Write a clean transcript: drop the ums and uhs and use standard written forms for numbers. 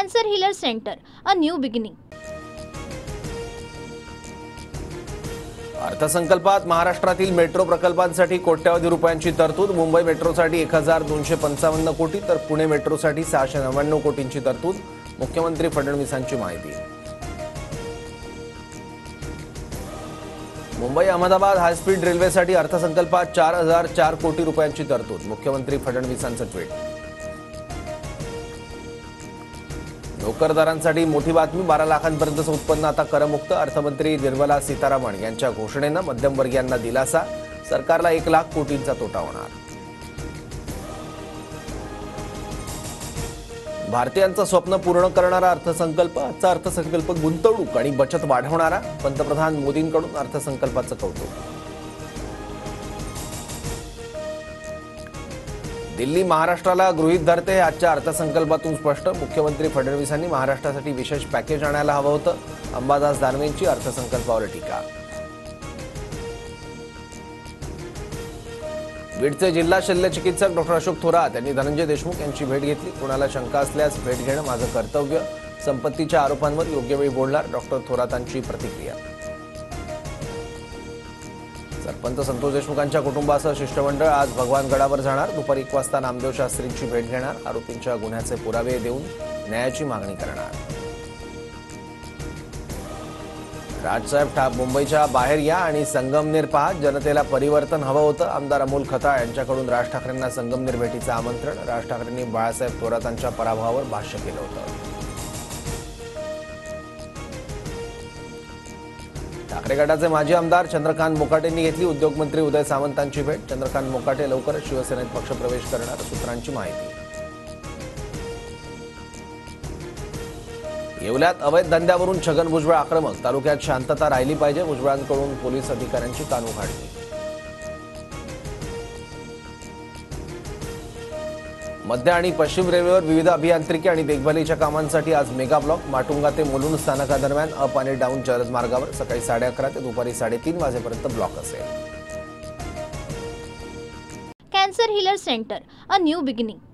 Cancer Healer Center, a new beginning. अर्थसंकल्पात महाराष्ट्रातील metro प्रकल्पांसाठी कोट्यवधी रुपयांची तरतूद. मुंबई मेट्रोसाठी 1255 कोटी तर पुणे मेट्रोसाठी 699 कोटींची तरतूद. मुख्यमंत्री फडणवीसांची माहिती. मुंबई अहमदाबाद हायस्पीड रेल्वेसाठी अर्थसंकल्पात 4004 कोटी रुपयांची तरतूद. मुख्यमंत्री फडणवीसांचं ट्विट. नोकरदारांसाठी मोठी बातमी. 12 लाखांपर्यंतचं उत्पन्न आता करमुक्त. अर्थमंत्री निर्मला सीतारामन यांच्या घोषणेनं मध्यमवर्गीयांना दिलासा. सरकारला 1 लाख कोटींचा तोटा होणार. भारतीयांचं स्वप्न पूर्ण करणारा अर्थसंकल्प. आजचा अर्थसंकल्प गुंतवणूक आणि बचत वाढवणारा. पंतप्रधान मोदींकडून अर्थसंकल्पाचं कौतुक. दिल्ली महाराष्ट्राला गृहीत धरते. आजच्या अर्थसंकल्पातून स्पष्ट. मुख्यमंत्री फडणवीसांनी महाराष्ट्रासाठी विशेष पॅकेज आणायला हवं होतं. अंबादास दानवेंची अर्थसंकल्पावर टीका. बीडचे जिल्हा शल्यचिकित्सक डॉक्टर अशोक थोरात यांनी धनंजय देशमुख यांची भेट घेतली. कोणाला शंका असल्यास भेट घेणं माझं कर्तव्य. संपत्तीच्या आरोपांवर योग्य वेळी बोलणार. डॉक्टर थोरातांची प्रतिक्रिया. सरपंच संतोष देशमुखांच्या कुटुंबासह शिष्टमंडळ आज भगवानगडावर जाणार. दुपारी 1 वाजता नामदेव शास्त्रींची भेट घेणार. आरोपींच्या गुन्ह्याचे पुरावे देऊन न्यायाची मागणी करणार. राजसाहेब मुंबईच्या बाहेर या आणि संगमनेर पहा. जनतेला परिवर्तन हवं होतं. आमदार अमोल खताळ यांच्याकडून राज ठाकरेंना संगमनेर भेटीचं आमंत्रण. राज ठाकरेंनी बाळासाहेब थोरातांच्या पराभवावर भाष्य केलं होतं. ठाकरे गटाचे माजी आमदार चंद्रकांत मोकाटेंनी घेतली उद्योगमंत्री उदय सामंतांची भेट. चंद्रकांत मोकाटे लवकरच शिवसेनेत पक्षप्रवेश करणार. सूत्रांची माहिती. येवल्यात अवैध धंद्यावरून छगन भुजबळ आक्रमक. तालुक्यात शांतता राहिली पाहिजे. भुजबळांकडून पोलीस अधिकाऱ्यांची कानउघाडणी. मध्य आणि पश्चिम रेल्वेवर विविध अभियांत्रिकी आणि देखभालीच्या कामांसाठी आज मेगा ब्लॉक. माटुंगा ते मुलुंड स्थानकादरम्यान अप आणि डाऊन जलद मार्गावर सकाळी 11:30 ते दुपारी 3:30 वाजेपर्यंत ब्लॉक असेल. Cancer Healer Center, a new beginning.